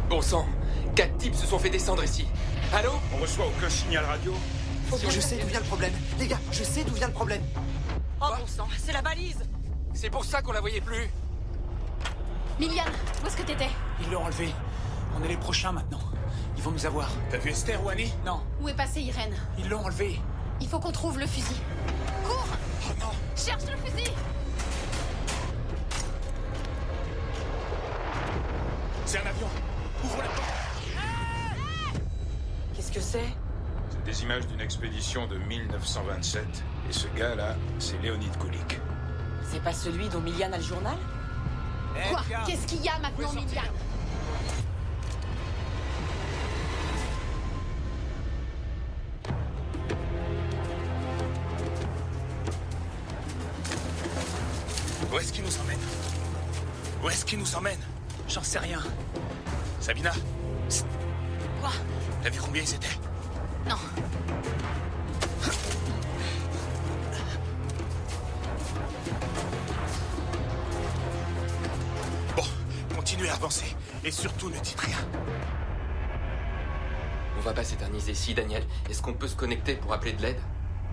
Bon sang, 4 types se sont fait descendre ici. Allô? On reçoit aucun signal radio. Je sais d'où vient le problème. Les gars, je sais d'où vient le problème. Oh bon sang, c'est la balise. C'est pour ça qu'on la voyait plus. Milian, où est-ce que t'étais? Ils l'ont enlevé. On est les prochains maintenant. Ils vont nous avoir. T'as vu Esther ou Annie? Non, Où est passée Irène? ils l'ont enlevé. Il faut qu'on trouve le fusil. Cours! Oh non! Cherche le fusil! C'est un avion! Ouvre la porte! Qu'est-ce que c'est? C'est des images d'une expédition de 1927. Et ce gars-là, c'est Léonid Kulik. C'est pas celui dont Milian a le journal? Quoi? Qu'est-ce qu'il y a maintenant, Milian? Où est-ce qu'il nous emmène? Où est-ce qu'il nous emmène? J'en sais rien. Sabina, Quoi? t'as vu combien ils étaient? Non. Bon, continuez à avancer. Et surtout, ne dites rien. On va pas s'éterniser ici, Daniel. Est-ce qu'on peut se connecter pour appeler de l'aide?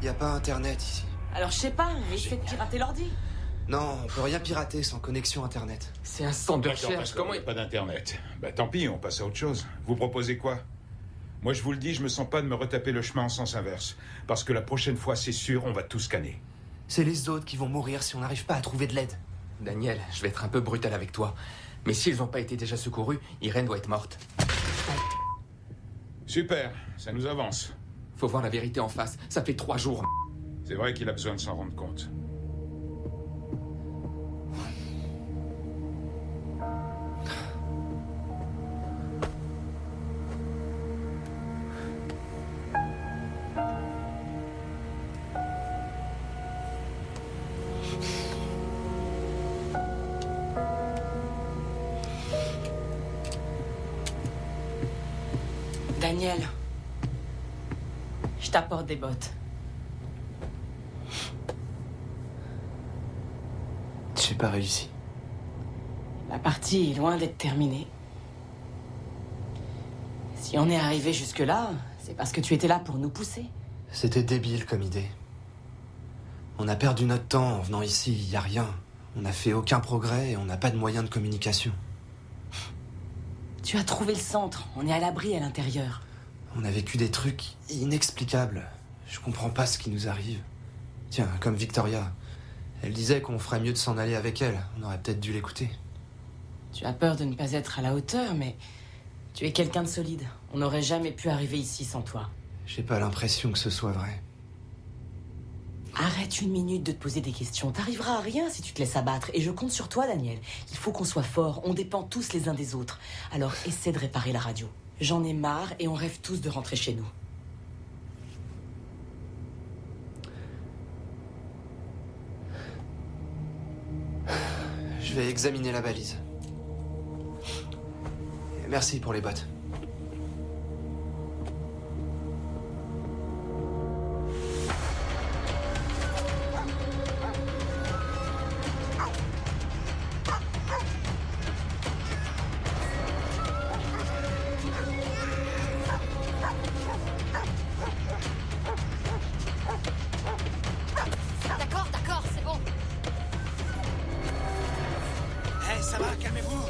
Y a pas internet ici. Alors je sais pas, essaie de pirater l'ordi. Non, on peut rien pirater sans connexion internet. C'est un centre de D'accord, recherche. Comment il il... pas d'internet. Bah tant pis, on passe à autre chose. Vous proposez quoi? Moi je vous le dis, je me sens pas de me retaper le chemin en sens inverse. Parce que la prochaine fois, c'est sûr, on va tout scanner. C'est les autres qui vont mourir si on n'arrive pas à trouver de l'aide. Daniel, je vais être un peu brutal avec toi. Mais s'ils n'ont pas été déjà secourus, Irène doit être morte. Super, ça nous avance. Faut voir la vérité en face. Ça fait 3 jours. C'est vrai qu'il a besoin de s'en rendre compte. Daniel, je t'apporte des bottes. J'ai pas réussi. La partie est loin d'être terminée. Si on est arrivé jusque-là, c'est parce que tu étais là pour nous pousser. C'était débile comme idée. On a perdu notre temps en venant ici, y a rien. On n'a fait aucun progrès et on n'a pas de moyens de communication. Tu as trouvé le centre, on est à l'abri à l'intérieur. On a vécu des trucs inexplicables. Je comprends pas ce qui nous arrive. Tiens, comme Victoria. Elle disait qu'on ferait mieux de s'en aller avec elle. On aurait peut-être dû l'écouter. Tu as peur de ne pas être à la hauteur, mais tu es quelqu'un de solide. On n'aurait jamais pu arriver ici sans toi. J'ai pas l'impression que ce soit vrai. Arrête 1 minute de te poser des questions. T'arriveras à rien si tu te laisses abattre. Et je compte sur toi, Daniel. Il faut qu'on soit forts. On dépend tous les uns des autres. Alors essaie de réparer la radio. J'en ai marre et on rêve tous de rentrer chez nous. Je vais examiner la balise. Merci pour les bottes. D'accord, c'est bon. Hé, ça va, calmez-vous.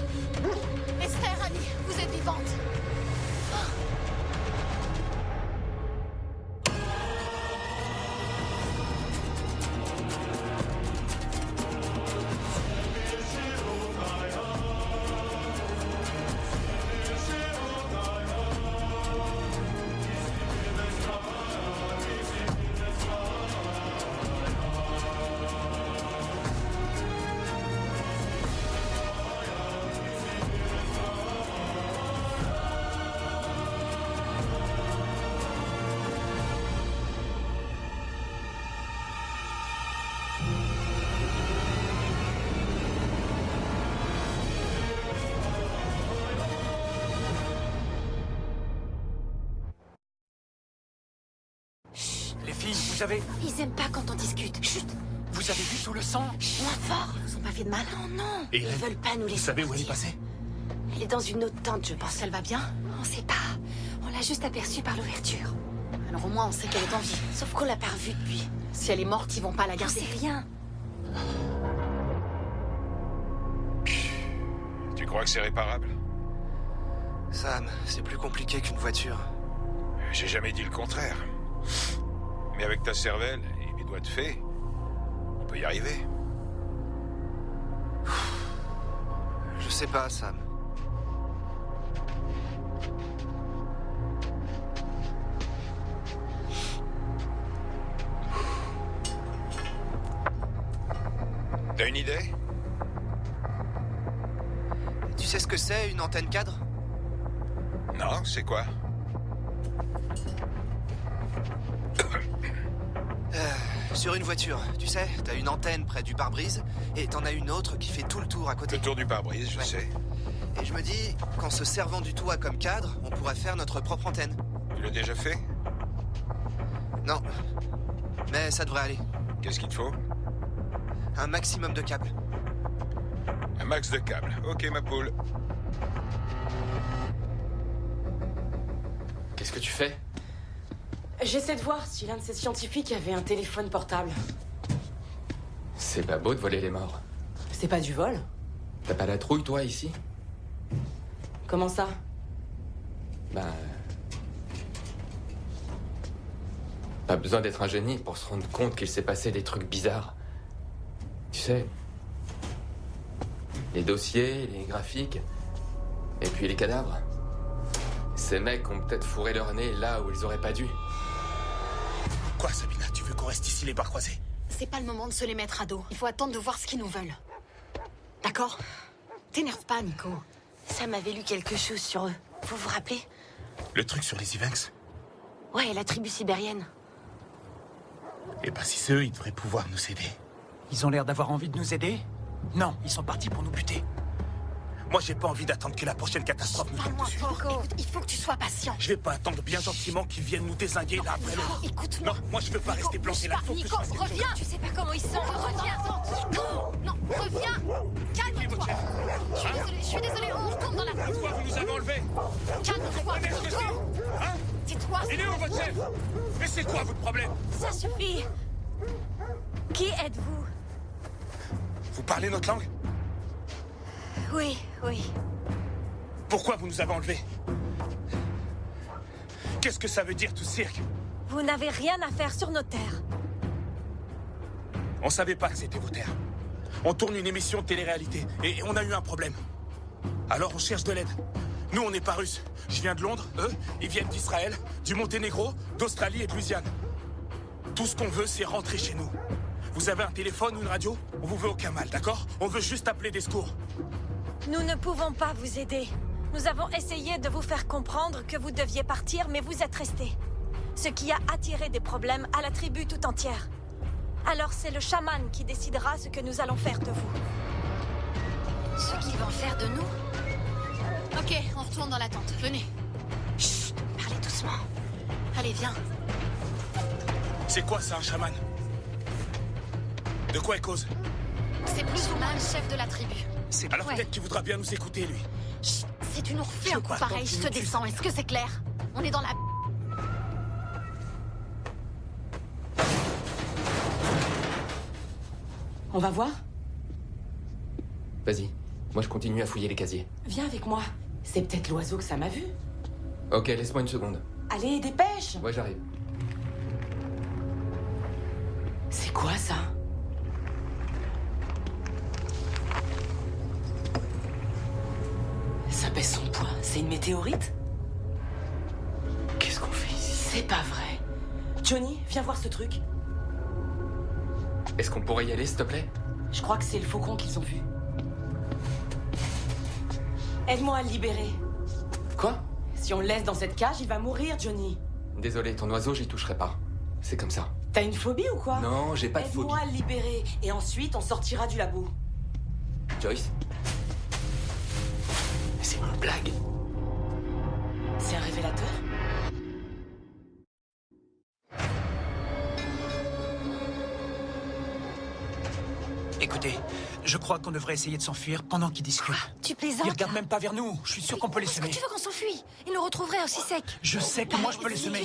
Esther, Annie, vous êtes vivantes. Les filles, vous avez... Ils aiment pas quand on discute. Chut! Vous avez vu tout le sang? Moins fort. Ils vous ont pas fait de mal. Non, non. Et Ils Irène, veulent pas nous laisser. vous savez où elle est partir. passée? Elle est dans une autre tente, je pense. Elle va bien? On sait pas. On l'a juste aperçue par l'ouverture. Alors au moins on sait qu'elle est en vie. Sauf qu'on l'a pas revue depuis. Si elle est morte, ils vont pas la J'en garder. sais rien. Tu crois que c'est réparable? Sam, c'est plus compliqué qu'une voiture. J'ai jamais dit le contraire. Mais avec ta cervelle et mes doigts de fée, on peut y arriver. Je sais pas, Sam. T'as une idée? Tu sais ce que c'est, une antenne cadre? Non, c'est quoi? Sur une voiture, tu sais, t'as une antenne près du pare-brise, et t'en as une autre qui fait tout le tour à côté. Le tour du pare-brise, je Ouais. sais. Et je me dis qu'en se servant du toit comme cadre, on pourrait faire notre propre antenne. Tu l'as déjà fait? Non. Mais ça devrait aller. Qu'est-ce qu'il te faut? Un maximum de câbles. Un max de câbles. Ok, ma poule. Qu'est-ce que tu fais? J'essaie de voir si l'un de ces scientifiques avait un téléphone portable. C'est pas beau de voler les morts. C'est pas du vol? T'as pas la trouille, toi, ici? Comment ça? Ben... Pas besoin d'être un génie pour se rendre compte qu'il s'est passé des trucs bizarres. Tu sais... Les dossiers, les graphiques... Et puis les cadavres. Ces mecs ont peut-être fourré leur nez là où ils auraient pas dû. Quoi, Sabina? Tu veux qu'on reste ici les bras croisés? C'est pas le moment de se les mettre à dos. Il faut attendre de voir ce qu'ils nous veulent. D'accord? T'énerve pas, Nico. Sam avait lu quelque chose sur eux. Vous vous rappelez? Le truc sur les Ivanks? Ouais, la tribu sibérienne. Eh ben, si c'est eux, ils devraient pouvoir nous aider. Ils ont l'air d'avoir envie de nous aider? Non, ils sont partis pour nous buter. Moi, j'ai pas envie d'attendre que la prochaine catastrophe nous Pas tombe moins dessus. fort. Écoute, il faut que tu sois patient. Je vais pas attendre bien gentiment qu'ils viennent nous dézinguer l'un après l'autre. Écoute-moi. Non, moi, je veux pas rester planté là. Faut que je Nico, fasse quelque chose. reviens. Tu sais pas comment ils sont. Reviens. Non, reviens. Calme-toi. Je suis désolée, on retourne dans la... Pourquoi vous nous avez enlevés? Calme-toi, Prenez ce que Nico. c'est. Hein? Tais-toi. Il est où, votre chef? Mais c'est quoi votre problème? Ça suffit. Qui êtes-vous? Vous parlez notre langue? Oui, oui. Pourquoi vous nous avez enlevés? Qu'est-ce que ça veut dire, tout ce cirque? Vous n'avez rien à faire sur nos terres. On savait pas que c'était vos terres. On tourne une émission de télé-réalité et on a eu un problème. Alors on cherche de l'aide. Nous, on n'est pas russes. Je viens de Londres, eux, ils viennent d'Israël, du Monténégro, d'Australie et de Louisiane. Tout ce qu'on veut, c'est rentrer chez nous. Vous avez un téléphone ou une radio? On vous veut aucun mal, d'accord? On veut juste appeler des secours. Nous ne pouvons pas vous aider. Nous avons essayé de vous faire comprendre que vous deviez partir, mais vous êtes restés. Ce qui a attiré des problèmes à la tribu tout entière. Alors c'est le chaman qui décidera ce que nous allons faire de vous. Ce qu'ils vont faire de nous? Ok, on retourne dans la tente. Venez. Chut, parlez doucement. Allez, viens. C'est quoi ça, un chaman? De quoi il cause? C'est plus ou moins le chef de la tribu. Alors Ouais. peut-être qu'il voudra bien nous écouter, lui. Chut, si tu nous refais Je un veux coup pas pareil, attendre je qu'il te nous tue. descends. Est-ce que c'est clair? On est dans la... On va voir? Vas-y. Moi, je continue à fouiller les casiers. Viens avec moi. C'est peut-être l'oiseau que ça m'a vu. Ok, laisse-moi une seconde. Allez, dépêche! Ouais, j'arrive. C'est quoi ça? Ça pèse son poids. C'est une météorite? Qu'est-ce qu'on fait ici? C'est pas vrai. Johnny, viens voir ce truc. Est-ce qu'on pourrait y aller, s'il te plaît? Je crois que c'est le faucon qu'ils ont vu. Aide-moi à le libérer. Quoi? Si on le laisse dans cette cage, il va mourir, Johnny. Désolé, ton oiseau, j'y toucherai pas. C'est comme ça. T'as une phobie ou quoi? Non, j'ai pas de phobie. Aide-moi à le libérer. Et ensuite, on sortira du labo. Joyce? Mais c'est une blague. C'est un révélateur? Écoutez, Je crois qu'on devrait essayer de s'enfuir pendant qu'ils discutent. Tu plaisantes? Ils regardent même pas vers nous. Je suis sûr qu'on peut les Est-ce que semer. tu veux qu'on s'enfuit? Ils nous retrouveraient aussi secs. Je sais que moi je peux les semer.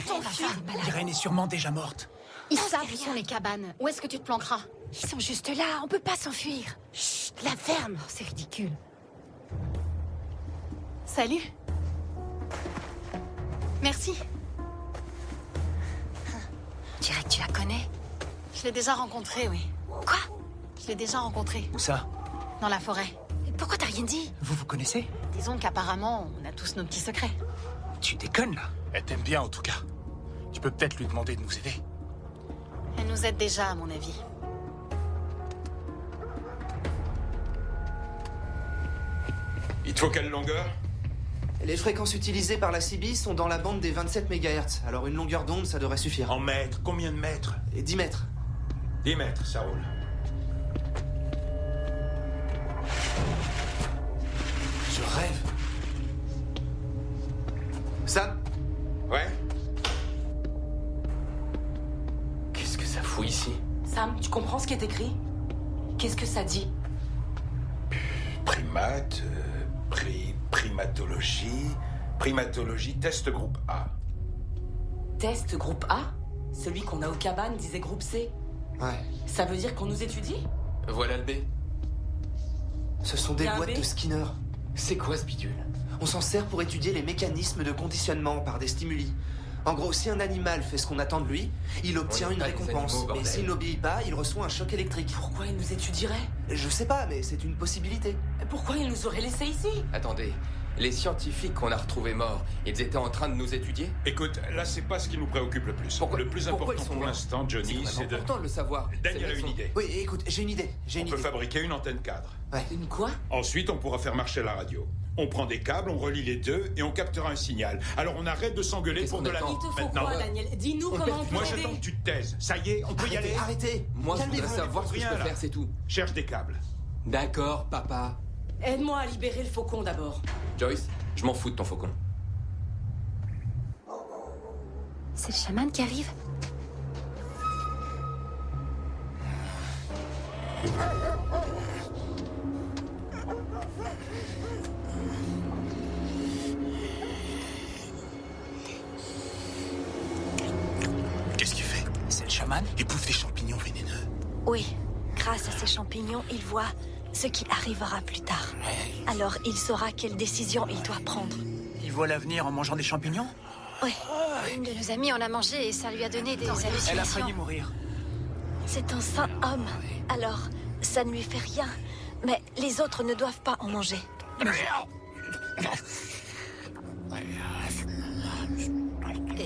Irène est sûrement déjà morte. Ils savent où sont les cabanes. Où est-ce que tu te planqueras? Ils sont juste là, on peut pas s'enfuir. Chut, la ferme. Oh, c'est ridicule. Salut. Merci. On dirait que tu la connais. Je l'ai déjà rencontrée, oui. Quoi? Je l'ai déjà rencontrée. Où ça? Dans la forêt. Pourquoi t'as rien dit? Vous vous connaissez? Disons qu'apparemment, on a tous nos petits secrets. Tu déconnes là? Elle t'aime bien en tout cas. Tu peux peut-être lui demander de nous aider. Elle nous aide déjà, à mon avis. Il te faut quelle longueur? Les fréquences utilisées par la CB sont dans la bande des 27 MHz, alors une longueur d'onde, ça devrait suffire. En mètres, combien de mètres? Et 10 mètres. 10 mètres, ça roule. Je rêve. Sam? Ouais? Qu'est-ce que ça fout ici? Sam, tu comprends ce qui est écrit? Qu'est-ce que ça dit? Primate, primatologie, test groupe A. Test groupe A? Celui qu'on a aux cabanes disait groupe C. Ouais. Ça veut dire qu'on nous étudie? Voilà le B. Ce sont des Y a un boîtes B? de Skinner. C'est quoi ce bidule? On s'en sert pour étudier les mécanismes de conditionnement par des stimuli. En gros, si un animal fait ce qu'on attend de lui, il obtient On est une pas des récompense. animaux, Mais bordel. s'il n'obéit pas, il reçoit un choc électrique. Pourquoi il nous étudierait? Je sais pas, mais c'est une possibilité. Pourquoi il nous aurait laissés ici? Attendez, les scientifiques qu'on a retrouvés morts, ils étaient en train de nous étudier? Écoute, là, c'est pas ce qui nous préoccupe le plus. Pourquoi- Le plus pourquoi important ils sont pour morts? l'instant, Johnny, C'est c'est de... important de le savoir. Daniel a Ces une mecs idée. Oui, écoute, j'ai une idée. On peut fabriquer une antenne cadre. Une quoi? Ensuite, on pourra faire marcher la radio. On prend des câbles, on relie les deux et on captera un signal. Alors on arrête de s'engueuler Qu'est-ce pour qu'on de la attend? Il te faut Maintenant. quoi, Daniel? Dis-nous comment on peut Moi t'aider. j'attends que tu te taises. Ça y est, on peut y aller. Arrêtez. Moi, je voudrais Calmez-vous. savoir ce que je rien, peux là. faire, c'est tout. Cherche des câbles. D'accord, papa. Aide-moi à libérer le faucon d'abord. Joyce, je m'en fous de ton faucon. C'est le chaman qui arrive? Qu'est-ce qu'il fait? C'est le chaman? Il bouffe des champignons vénéneux. Oui, grâce à ces champignons, il voit ce qui arrivera plus tard. Alors il saura quelle décision il doit prendre. Il voit l'avenir en mangeant des champignons? Oui, une de nos amies en a mangé et ça lui a donné des Elle a hallucinations. failli mourir. C'est un saint homme, alors ça ne lui fait rien. Mais les autres ne doivent pas en manger.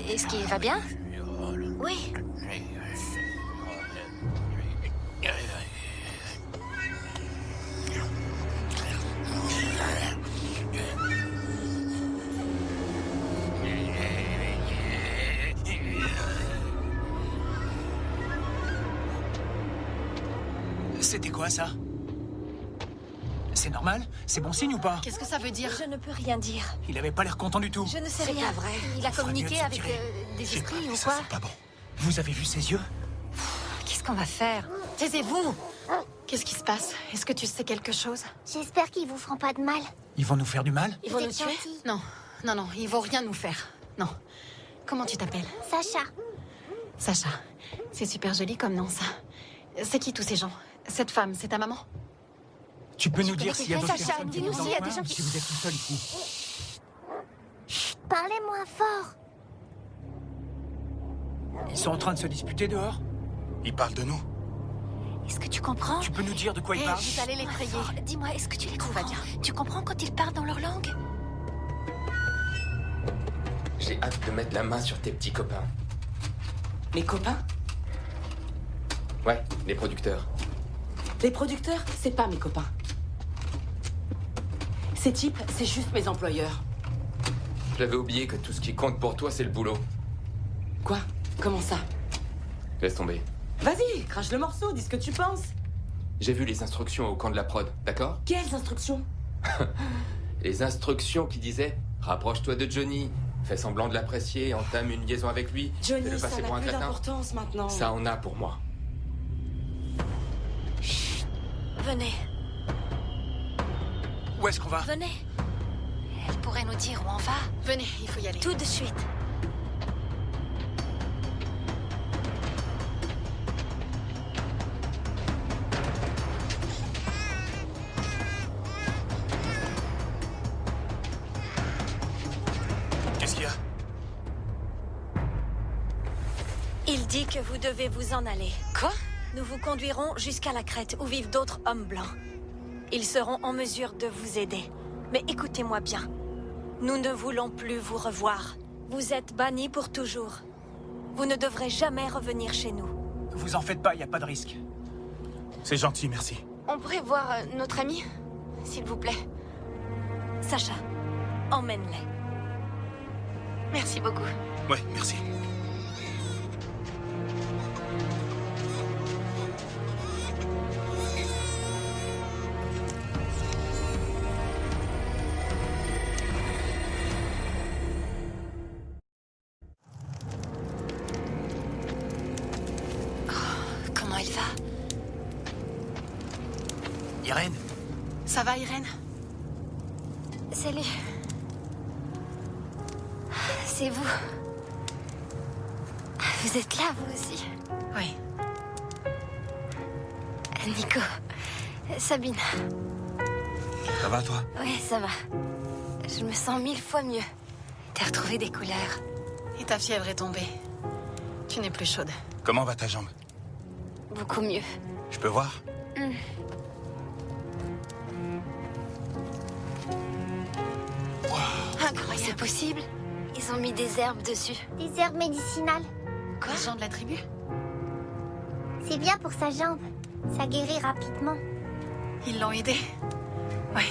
Est-ce qu'il va bien? Oui. C'était quoi ça? C'est normal? C'est bon signe ou pas? Qu'est-ce que ça veut dire? Je ne peux rien dire. Il avait pas l'air content du tout. Je ne sais C'est rien. pas vrai. Il a Ferait mieux communiqué de se avec tirer. des J'ai esprits peur ou que quoi? ça sent pas bon. Vous avez vu ses yeux? Qu'est-ce qu'on va faire? Taisez-vous! Qu'est-ce qui se passe? Est-ce que tu sais quelque chose? J'espère qu'ils vous feront pas de mal. Ils vont nous faire du mal? Ils vont Vous nous êtes tuer? gentil. Non, non, non, ils vont rien nous faire. Non. Comment tu t'appelles? Sacha, Sacha. C'est super joli comme nom, ça. C'est qui tous ces gens? Cette femme, c'est ta maman? Tu peux nous connais dire s'il y a d'autres Sacha, personnes qui dis-nous vivent dans s'il y a le des coin gens ou qui- si vous êtes tout seul ici? parlez moins fort. Ils sont en train de se disputer dehors? Il parle de nous. Est-ce que tu comprends? Tu peux nous dire de quoi ils parlent? vous allez l'effrayer. Dis-moi, est-ce que tu les Tout va comprends? bien. Tu comprends quand ils parlent dans leur langue? J'ai hâte de mettre la main sur tes petits copains. Mes copains? Ouais, les producteurs. Les producteurs, c'est pas mes copains. Ces types, c'est juste mes employeurs. J'avais oublié que tout ce qui compte pour toi, c'est le boulot. Quoi? Comment ça? Laisse tomber. Vas-y, crache le morceau, dis ce que tu penses. J'ai vu les instructions au camp de la prod, d'accord? Quelles instructions? Les instructions qui disaient « Rapproche-toi de Johnny, fais semblant de l'apprécier, entame une liaison avec lui, Johnny, fais-le ça passer pour n'a un plus crétin. d'importance maintenant. Ça en a pour moi. Venez. Où est-ce qu'on va? Venez, Elle pourrait nous dire où on va. Venez, il faut y aller. tout de suite. Qu'est-ce qu'il y a? Il dit que vous devez vous en aller. Quoi? Nous vous conduirons jusqu'à la crête où vivent d'autres hommes blancs. Ils seront en mesure de vous aider. Mais écoutez-moi bien. Nous ne voulons plus vous revoir. Vous êtes bannis pour toujours. Vous ne devrez jamais revenir chez nous. Vous en faites pas, y a pas de risque. C'est gentil, merci. On pourrait voir notre ami, s'il vous plaît. Sacha, emmène-les. Merci beaucoup. Ouais, merci. Comment il va? Irène, Ça va, Irène? Salut. C'est vous. Vous êtes là, vous aussi. Oui. Nico. Sabine. Ça va, toi? Ouais, ça va. Je me sens 1000 fois mieux. T'as retrouvé des couleurs. Et ta fièvre est tombée. Tu n'es plus chaude. Comment va ta jambe? Beaucoup mieux. Je peux voir? Incroyable. C'est possible? Ils ont mis des herbes dessus. Des herbes médicinales. Quoi? Les gens de la tribu? C'est bien pour sa jambe. Ça guérit rapidement. Ils l'ont aidé? Ouais.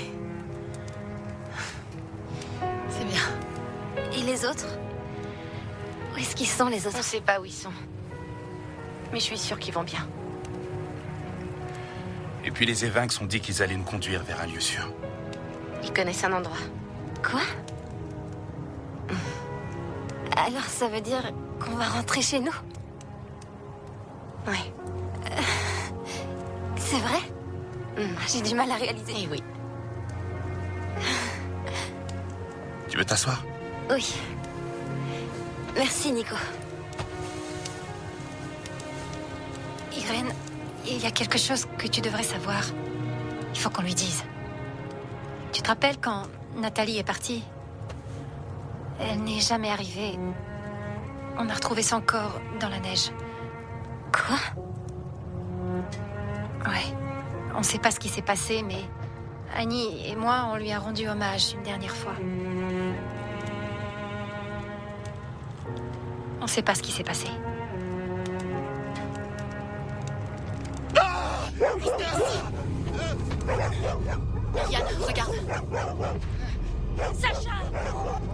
C'est bien. Et les autres? Où est-ce qu'ils sont, les autres? On sait pas où ils sont. Mais je suis sûre qu'ils vont bien. Et puis les Évinx ont dit qu'ils allaient nous conduire vers un lieu sûr. Ils connaissent un endroit. Quoi? Alors ça veut dire qu'on va rentrer chez nous? Ouais. C'est vrai? J'ai du mal à réaliser. Eh oui. Tu veux t'asseoir? Oui. Merci, Nico. Irène, il y a quelque chose que tu devrais savoir. Il faut qu'on lui dise. Tu te rappelles quand Nathalie est partie? Elle n'est jamais arrivée. On a retrouvé son corps dans la neige. Quoi? Ouais. On ne sait pas ce qui s'est passé, mais Annie et moi, on lui a rendu hommage une dernière fois. On ne sait pas ce qui s'est passé. Yann, regarde. Sacha!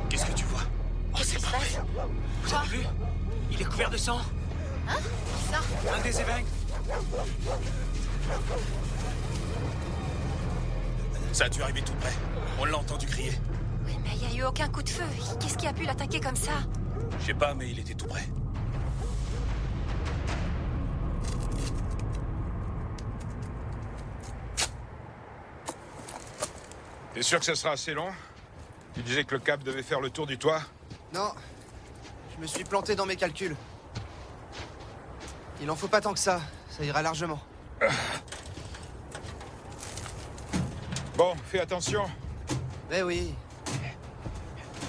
Qu'est-ce que tu vois? Qu'est-ce qui se passe? vous avez vu? Il est couvert de sang. Hein? Qui ça? Un des Évinx. Ça a dû arriver tout près. On l'a entendu crier. Oui, mais il n'y a eu aucun coup de feu. Qu'est-ce qui a pu l'attaquer comme ça? Je sais pas, mais il était tout près. T'es sûr que ça sera assez long? Tu disais que le cap devait faire le tour du toit? Non, je me suis planté dans mes calculs. Il en faut pas tant que ça ira largement. Bon, fais attention. Eh oui,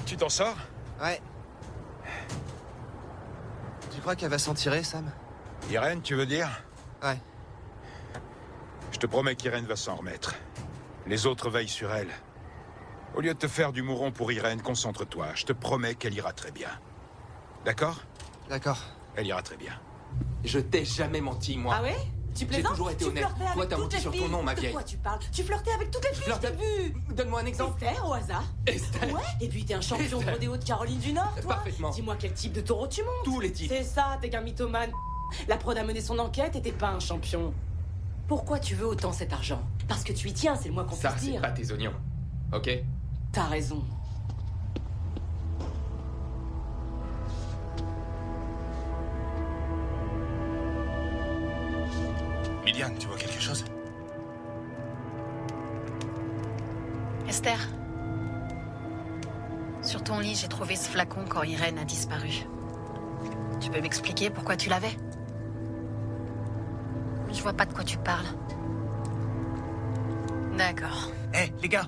Tu t'en sors? ouais. Tu crois qu'elle va s'en tirer, Sam? Irène, tu veux dire? Ouais. Je te promets qu'Irène va s'en remettre. Les autres veillent sur elle. Au lieu de te faire du mouron pour Irène, concentre-toi. Je te promets qu'elle ira très bien. D'accord? D'accord. Elle ira très bien. Je t'ai jamais menti, moi. Ah ouais? Tu plaisantes? toujours été Tu honnête. flirtais Toi, avec t'as toutes menti les sur ton filles. nom, ma De vieille. quoi tu parles? Tu flirtais avec toutes les filles, je t'ai vu. Donne-moi un exemple. Esther, au hasard. Esther. Ouais, et puis t'es un champion de rodéo de Caroline du Nord, toi. Parfaitement. Dis-moi quel type de taureau tu montes. Tous les types. C'est ça, t'es qu'un mythomane. La prod a mené son enquête et t'es pas un champion. Pourquoi tu veux autant cet argent? Parce que tu y tiens, c'est le moins qu'on Ça, puisse c'est dire. pas tes oignons. Ok? T'as raison. Miliane, tu vois quelque chose? Esther. Sur ton lit, j'ai trouvé ce flacon quand Irène a disparu. Tu peux m'expliquer pourquoi tu l'avais? Je vois pas de quoi tu parles. D'accord. Hé, les gars.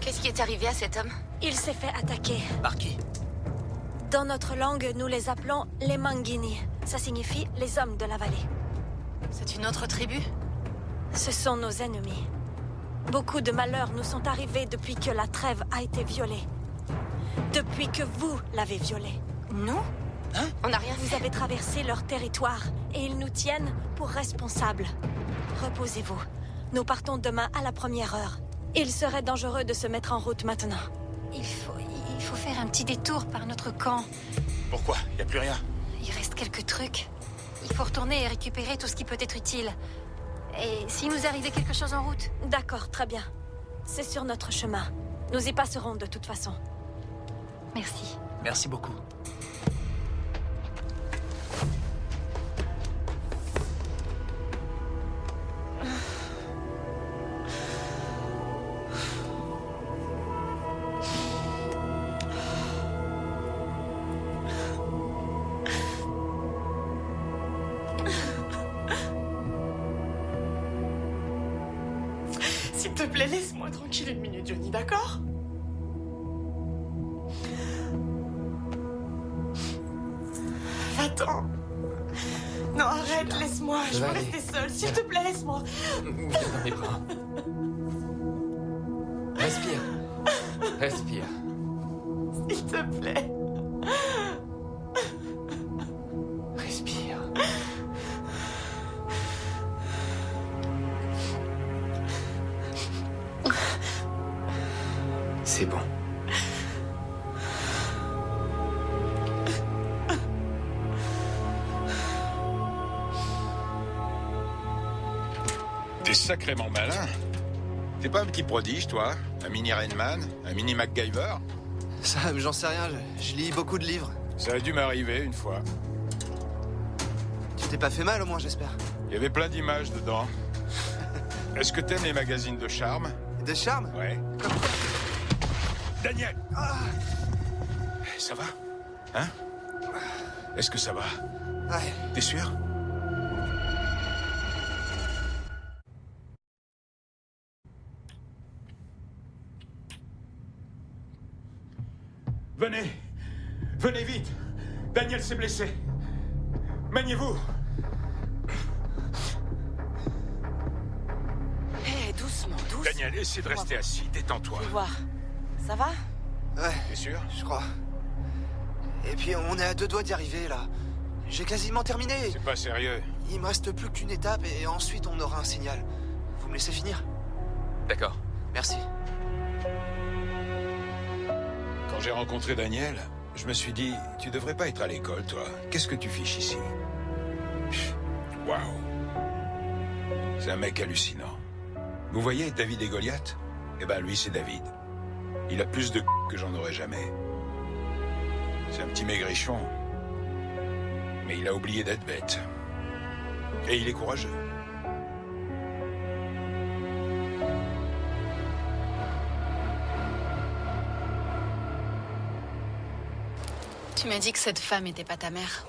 Qu'est-ce qui est arrivé à cet homme? Il s'est fait attaquer. Par qui? Dans notre langue, nous les appelons les Mangini. Ça signifie les hommes de la vallée. C'est une autre tribu? Ce sont nos ennemis. Beaucoup de malheurs nous sont arrivés depuis que la trêve a été violée. Depuis que vous l'avez violée. Nous? Hein? On n'a rien Vous fait. avez traversé leur territoire et ils nous tiennent pour responsables. Reposez-vous. Nous partons demain à la première heure. Il serait dangereux de se mettre en route maintenant. Il faut faire un petit détour par notre camp. Pourquoi? Y a plus rien. Il reste quelques trucs. Il faut retourner et récupérer tout ce qui peut être utile. Et s'il nous arrivait quelque chose en route? D'accord, très bien. C'est sur notre chemin. Nous y passerons de toute façon. Merci. Merci beaucoup. S'il te plaît, laisse-moi tranquille une minute, Johnny, d'accord? Va-t'en. Non, arrête, laisse-moi. Je veux Va aller. rester seule. S'il te plaît, laisse-moi. Viens dans mes bras. Respire. Respire. S'il te plaît. Respire. C'est bon. T'es sacrément malin. T'es pas un petit prodige, toi? Un mini Rainman? Un mini MacGyver? Ça, j'en sais rien, je lis beaucoup de livres. Ça a dû m'arriver une fois. Tu t'es pas fait mal au moins, j'espère. Il y avait plein d'images dedans. Est-ce que t'aimes les magazines de charme? De charme? Ouais. Comme quoi? Daniel! Ça va? Hein? Est-ce que ça va? Ouais. T'es sûr? Venez! Venez vite! Daniel s'est blessé! Maniez-vous! Hé, doucement, doucement. Daniel, essaie de rester assis, détends-toi. Fais voir. Ça va? Ouais, T'es sûr? je crois. Et puis on est à 2 doigts d'y arriver, là. J'ai quasiment terminé. C'est pas sérieux. Il me reste plus qu'une étape et ensuite on aura un signal. Vous me laissez finir? D'accord. Merci. Quand j'ai rencontré Daniel, je me suis dit, tu devrais pas être à l'école, toi. Qu'est-ce que tu fiches ici? Waouh. C'est un mec hallucinant. Vous voyez, David et Goliath? Eh ben, lui, c'est David. Il a plus de que j'en aurais jamais. C'est un petit maigrichon. Mais il a oublié d'être bête. Et il est courageux. Tu m'as dit que cette femme était pas ta mère.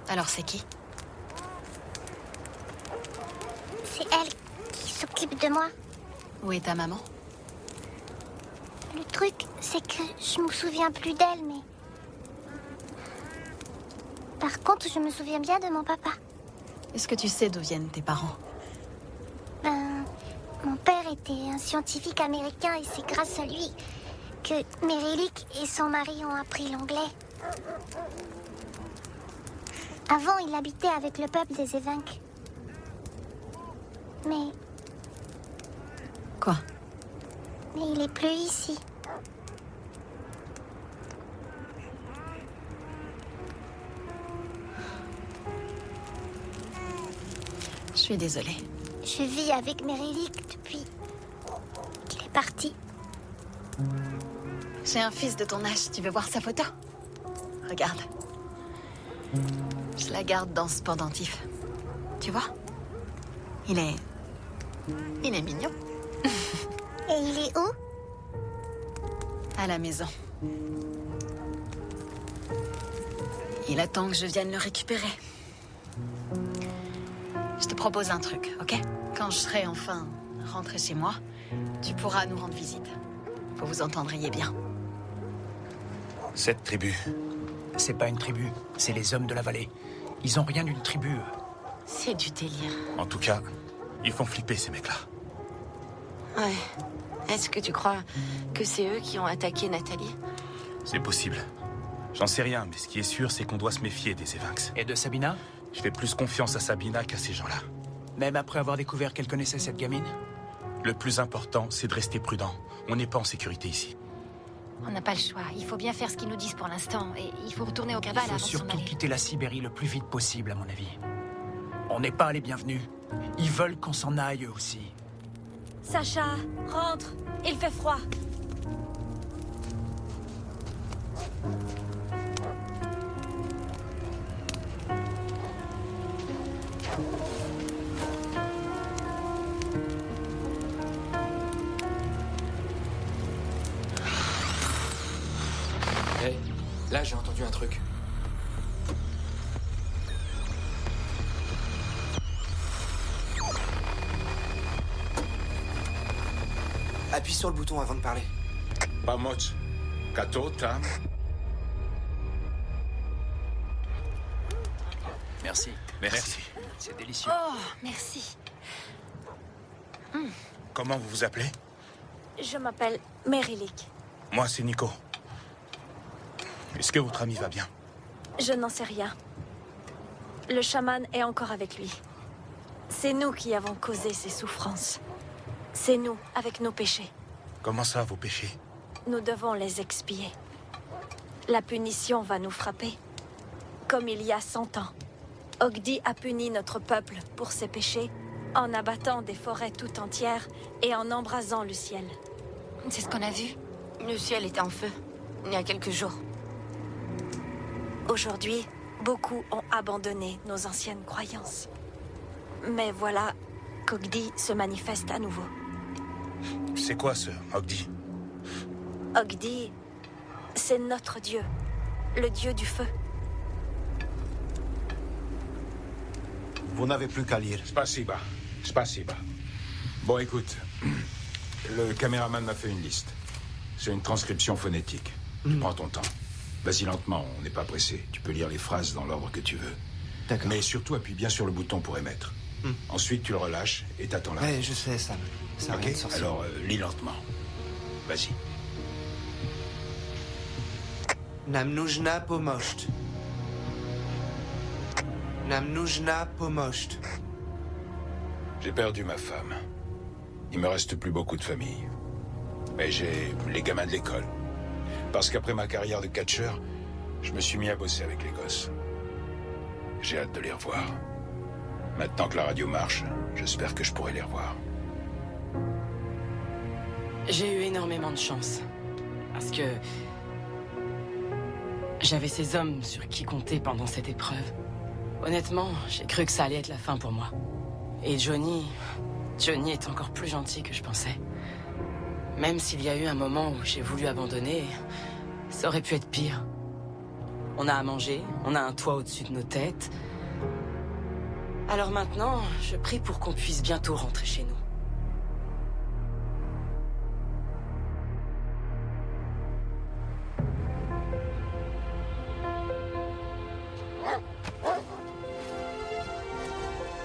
Alors c'est qui? C'est elle qui s'occupe de moi. Où est ta maman? Le truc, c'est que je me souviens plus d'elle, mais... Par contre, je me souviens bien de mon papa. Est-ce que tu sais d'où viennent tes parents? Ben, mon père était un scientifique américain et c'est grâce à lui que Merelik et son mari ont appris l'anglais. Avant, il habitait avec le peuple des Évinques. Mais Quoi? il est plus ici. Je suis désolée. Je vis avec Merelik depuis qu'il est parti. J'ai un fils de ton âge, tu veux voir sa photo? Regarde. Je la garde dans ce pendentif. Tu Tu vois? Il est mignon. Et il est où? À la maison. Il attend que je vienne le récupérer. Je te propose un truc, ok? Quand je serai enfin rentrée chez moi, tu pourras nous rendre visite. Vous vous entendriez bien. Cette tribu, C'est pas une tribu, c'est les hommes de la vallée. Ils ont rien d'une tribu, eux. C'est du délire. En tout cas, ils font flipper ces mecs-là. Ouais. Est-ce que tu crois que c'est eux qui ont attaqué Nathalie? C'est possible. J'en sais rien, mais ce qui est sûr, c'est qu'on doit se méfier des Évinx. Et de Sabina? Je fais plus confiance à Sabina qu'à ces gens-là. Même après avoir découvert qu'elle connaissait cette gamine? Le plus important, c'est de rester prudent. On n'est pas en sécurité ici. On n'a pas le choix. Il faut bien faire ce qu'ils nous disent pour l'instant. Et il faut retourner au Il cabal faut avant de s'en surtout aller. quitter la Sibérie le plus vite possible, à mon avis. On n'est pas les bienvenus. Ils veulent qu'on s'en aille, eux aussi. Sacha, rentre. Il fait froid. Hé, là j'ai entendu un truc. Appuie sur le bouton avant de parler. Pomoc. Kato, Tam. Merci. Merci. C'est délicieux. Oh, merci. Comment vous vous appelez? Je m'appelle Merilik. Moi, c'est Nico. Est-ce que votre ami va bien? Je n'en sais rien. Le chaman est encore avec lui. C'est nous qui avons causé ses souffrances. C'est nous, avec nos péchés. Comment ça, vos péchés? Nous devons les expier. La punition va nous frapper. Comme il y a 100 ans. Ogdi a puni notre peuple pour ses péchés en abattant des forêts tout entières et en embrasant le ciel. C'est ce qu'on a vu. Le ciel était en feu, il y a quelques jours. Aujourd'hui, beaucoup ont abandonné nos anciennes croyances. Mais voilà qu'Ogdi se manifeste à nouveau. C'est quoi ce Ogdi? Ogdi, c'est notre dieu, le dieu du feu. Vous n'avez plus qu'à lire. Spasiba. Spasiba. Bon, écoute. Le caméraman m'a fait une liste. C'est une transcription phonétique. Tu prends ton temps. Vas-y lentement, on n'est pas pressé. Tu peux lire les phrases dans l'ordre que tu veux. D'accord. Mais surtout, appuie bien sur le bouton pour émettre. Ensuite, tu le relâches et t'attends là. Ouais, je sais, Sam. Ça a Ok. rien de sorcier. Alors, lis lentement. Vas-y. Nam нужна помощь. Nam нужна помощь. J'ai perdu ma femme. Il me reste plus beaucoup de famille. Mais j'ai les gamins de l'école. Parce qu'après ma carrière de catcheur, je me suis mis à bosser avec les gosses. J'ai hâte de les revoir. Maintenant que la radio marche, j'espère que je pourrai les revoir. J'ai eu énormément de chance. Parce que j'avais ces hommes sur qui compter pendant cette épreuve. Honnêtement, j'ai cru que ça allait être la fin pour moi. Et Johnny est encore plus gentil que je pensais. Même s'il y a eu un moment où j'ai voulu abandonner, ça aurait pu être pire. On a à manger, on a un toit au-dessus de nos têtes. Alors maintenant, je prie pour qu'on puisse bientôt rentrer chez nous.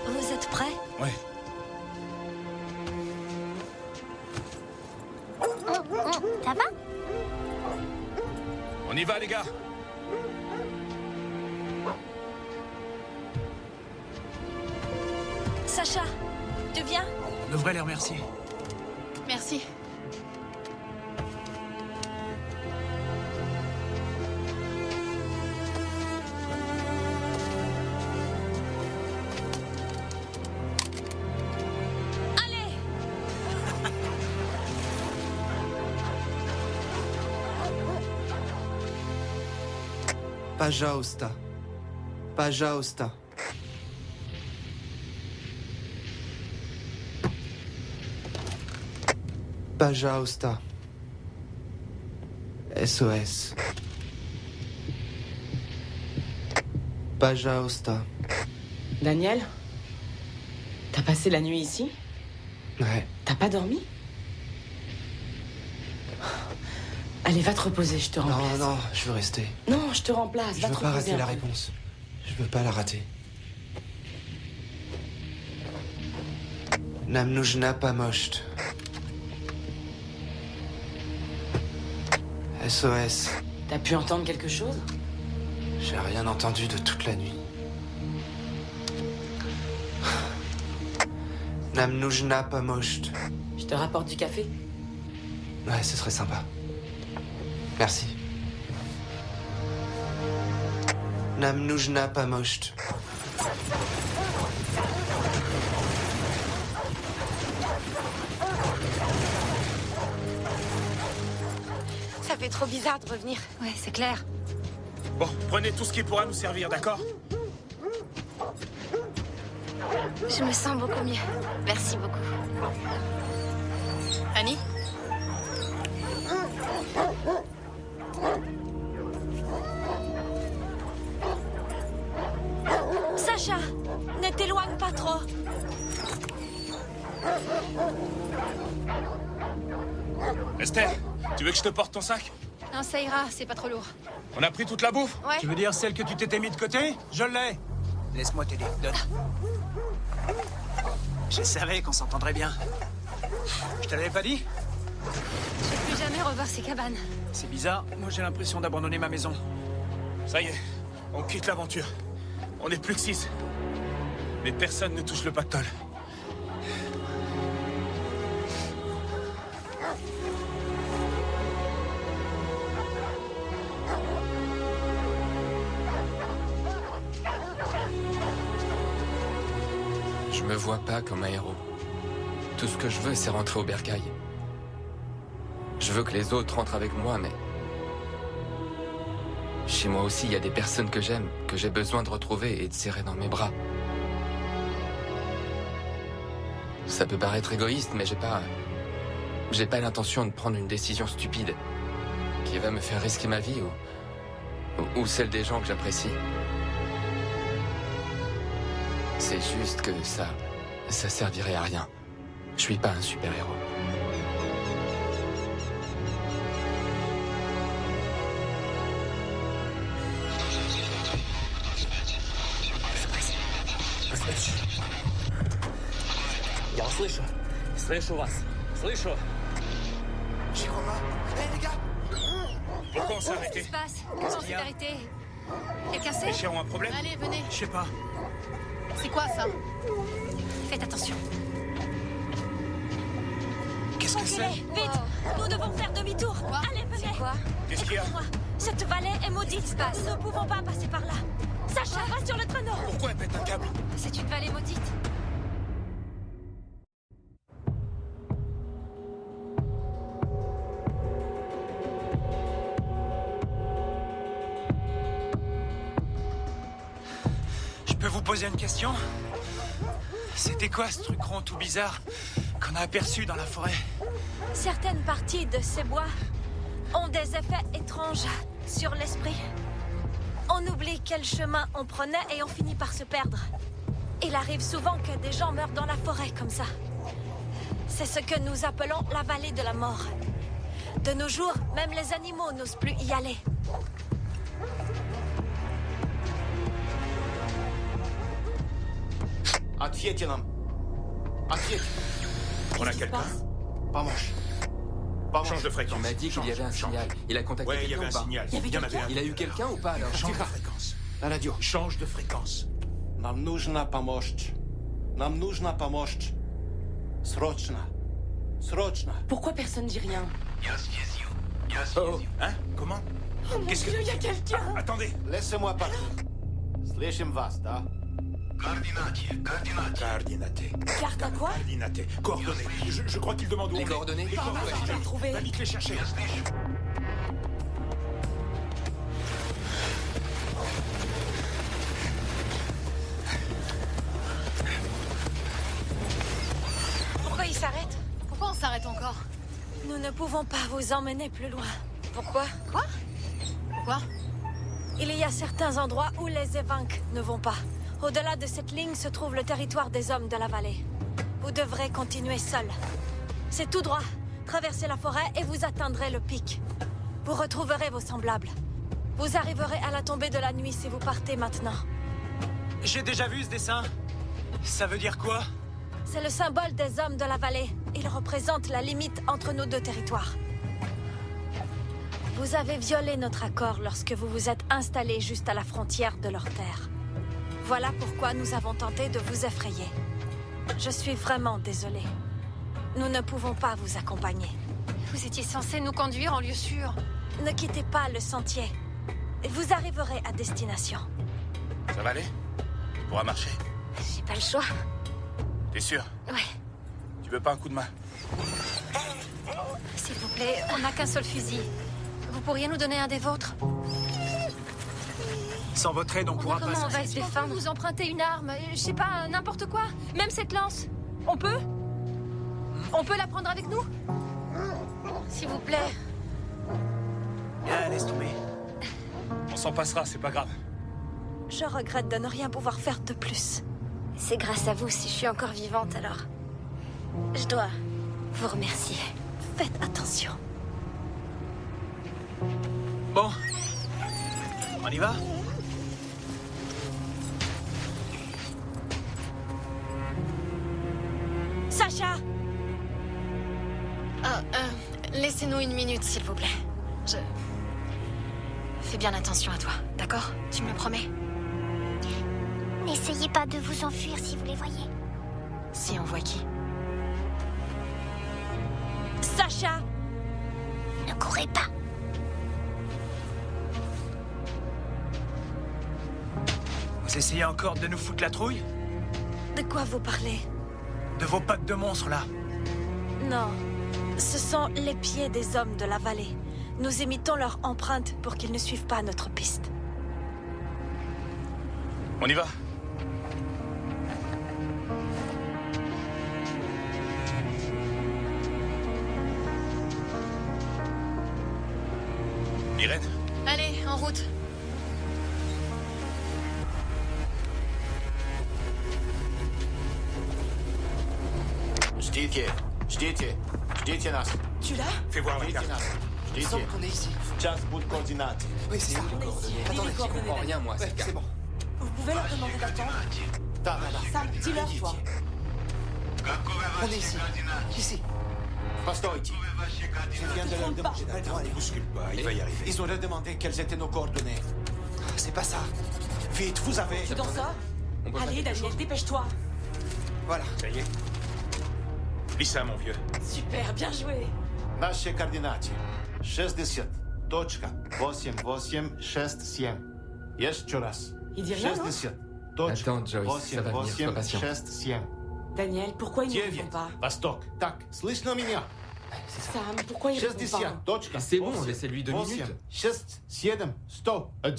Vous êtes prêts? Ouais. Ça va? On y va, les gars. Sacha, tu viens? On devrait les remercier. Merci. Allez! Pajausta. Pajausta. Baja Osta. SOS. Baja Osta. Daniel? T'as passé la nuit ici? Ouais. T'as pas dormi? Allez, va te reposer, je te remplace. Non, je veux rester. Non, je te remplace, Je va veux te pas reposer rater la un peu. réponse. Je veux pas la rater. Nam нужна помощь. SOS. T'as pu entendre quelque chose? J'ai rien entendu de toute la nuit. Nam нужна помощь. Je te rapporte du café? Ouais, ce serait sympa. Merci. Nam нужна помощь. Ça fait trop bizarre de revenir. Ouais, c'est clair. Bon, prenez tout ce qui pourra nous servir, d'accord? Je me sens beaucoup mieux. Merci beaucoup. Annie? Sacha, ne t'éloigne pas trop. Esther, tu veux que je te porte ton sac? Non, ça ira, c'est pas trop lourd. On a pris toute la bouffe? Ouais. Tu veux dire celle que tu t'étais mis de côté? Je l'ai. Laisse-moi t'aider. Donne. Je savais qu'on s'entendrait bien. Je te l'avais pas dit? Je vais plus jamais revoir ces cabanes. C'est bizarre. Moi, j'ai l'impression d'abandonner ma maison. Ça y est, on quitte l'aventure. On n'est plus que 6. Mais personne ne touche le pactole. Je me vois pas comme un héros. Tout ce que je veux, c'est rentrer au bercail. Je veux que les autres rentrent avec moi, mais... Chez moi aussi, il y a des personnes que j'aime, que j'ai besoin de retrouver et de serrer dans mes bras. Ça peut paraître égoïste, mais j'ai pas l'intention de prendre une décision stupide qui va me faire risquer ma vie ou celle des gens que j'apprécie. C'est juste que ça servirait à rien. Je suis pas un super-héros. Я вас слышу. Слышу вас. Слышу. J'y crois pas. Hé, les gars! Pourquoi on s'est Qu'est-ce arrêté? qui se passe? Comment qu'il y s'est a arrêté? Quelqu'un Les sait? chiens ont un problème? Allez, venez. Je sais pas. C'est quoi ça? Faites attention. Qu'est-ce que c'est? Reculez, vite. Nous devons faire demi-tour. Allez, venez. C'est quoi? Qu'est-ce qu'il y a? Écoutez-moi, cette vallée est maudite. Qu'est-ce qui se passe? Nous ne pouvons pas passer par là. Sacha, va sur le traîneau. Pourquoi elle pète un câble? C'est une vallée maudite. Je peux vous poser une question? C'était quoi ce truc rond tout bizarre qu'on a aperçu dans la forêt? Certaines parties de ces bois ont des effets étranges sur l'esprit. On oublie quel chemin on prenait et on finit par se perdre. Il arrive souvent que des gens meurent dans la forêt comme ça. C'est ce que nous appelons la vallée de la mort. De nos jours, même les animaux n'osent plus y aller. Ответьте нам. Ответьте. On a quelqu'un? Помощь. Change de Tu fréquence. m'as dit qu'il y avait un signal. Il a contacté Ouais, il y quelqu'un avait ou un pas? signal. Il y avait en avait un. Il a eu quelqu'un ou pas alors? Change de fréquence. На радио. Change de fréquence. Нам нужна помощь. Нам нужна помощь. Срочно. Срочно. Pourquoi personne dit rien? Oh, hein? Comment? Qu'est-ce que... Il y a quelqu'un. Attendez. Laissez-moi partir. Слышим вас, да? Coordinaté. Carte à quoi? Coordinaté. Coordonnées. Je crois qu'il demande où Les on est. coordonnées? Les coordonnées. je vais trouver. Va vite les chercher. Pourquoi il s'arrête? Pourquoi on s'arrête encore? Nous ne pouvons pas vous emmener plus loin. Pourquoi? Quoi? Il y a certains endroits où les Evanques ne vont pas. Au-delà de cette ligne se trouve le territoire des hommes de la vallée. Vous devrez continuer seul. C'est tout droit. Traversez la forêt et vous atteindrez le pic. Vous retrouverez vos semblables. Vous arriverez à la tombée de la nuit si vous partez maintenant. J'ai déjà vu ce dessin. Ça veut dire quoi? C'est le symbole des hommes de la vallée. Il représente la limite entre nos deux territoires. Vous avez violé notre accord lorsque vous vous êtes installés juste à la frontière de leur terre. Voilà pourquoi nous avons tenté de vous effrayer. Je suis vraiment désolée. Nous ne pouvons pas vous accompagner. Vous étiez censé nous conduire en lieu sûr. Ne quittez pas le sentier. Vous arriverez à destination. Ça va aller? Tu pourras marcher? J'ai pas le choix. T'es sûr? Ouais. Tu veux pas un coup de main? S'il vous plaît, on n'a qu'un seul fusil. Vous pourriez nous donner un des vôtres? Sans votre aide, on pourra pas... Comment on va se défendre? Vous emprunter une arme, je sais pas, n'importe quoi. Même cette lance. On peut? On peut la prendre avec nous? S'il vous plaît. Ah, laisse tomber. On s'en passera, c'est pas grave. Je regrette de ne rien pouvoir faire de plus. C'est grâce à vous si je suis encore vivante, alors. Je dois vous remercier. Faites attention. Bon. On y va? Sacha! Laissez-nous une minute, s'il vous plaît. Je... Fais bien attention à toi, d'accord? Tu me le promets? N'essayez pas de vous enfuir si vous les voyez. Si on voit qui? Sacha! Ne courez pas. Vous essayez encore de nous foutre la trouille? De quoi vous parlez? De vos pattes de monstres, là? Non. Ce sont les pieds des hommes de la vallée. Nous imitons leur empreinte pour qu'ils ne suivent pas notre piste. On y va? Irène? Allez, en route. Ждите, ждите, ждите нас. Tu l'as? Fais voir la Ждите carte. нас. Il semble Ждите. qu'on est ici. Сейчас будут координаты. Oui, c'est ça. Attendez, je comprends rien, moi. Ouais, C'est bon. Vous pouvez leur demander d'attendre? Да, да, да. Sam, dis-leur, toi. On est ici. Ici. Постойте. Je viens de leur demander d'attendre. Bouscule pas, il va y arriver. Ils ont redemandé quelles étaient nos coordonnées. C'est pas ça. Vite, vous avez... Tu t'en sors? On peut pas Allez, quelque Daniel, chose dépêche-toi. Voilà. Ça y est. Lis ça, mon vieux. Super, bien joué. Наши координаты. 60.8867. Еще раз. Il dit rien, non? 60. Attends, Joyce, ça va venir, sois patient. 67. Daniel, pourquoi ils ne répondent 9. pas? Восток. Так, слышно меня? Sam, pourquoi ils répondent pas? 60. Точка. C'est bon, laissez-lui 2 minutes. 6, 7, 100, 1.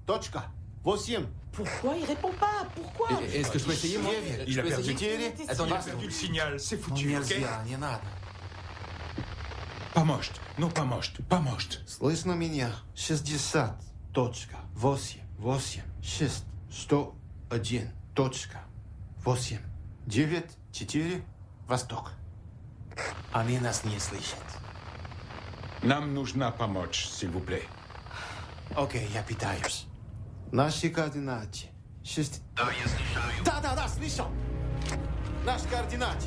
Точка. 8. Pourquoi ils répondent pas? Pourquoi? Est-ce que je peux essayer, moi? Il a perdu. Attendez, Il a perdu le signal, c'est foutu, ok? Нельзя, не надо. Поможет. Ну, поможет. Поможет. Слышно меня? 60. Точка. 8, 8, 6, 101. Точка. 8, 9, 4. Восток. Они нас не слышат. Нам нужна помочь, s'il vous plaît. Окей, я питаюсь. Наши координаты. 6... Да, я слышаю. Да, слышу. Наши координаты.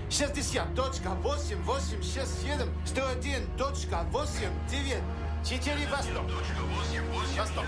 60. Точка. 8, 8, 6, 7, 101. Точка. 8, 9, 4. Восток. Точка. 8, 8, Восток.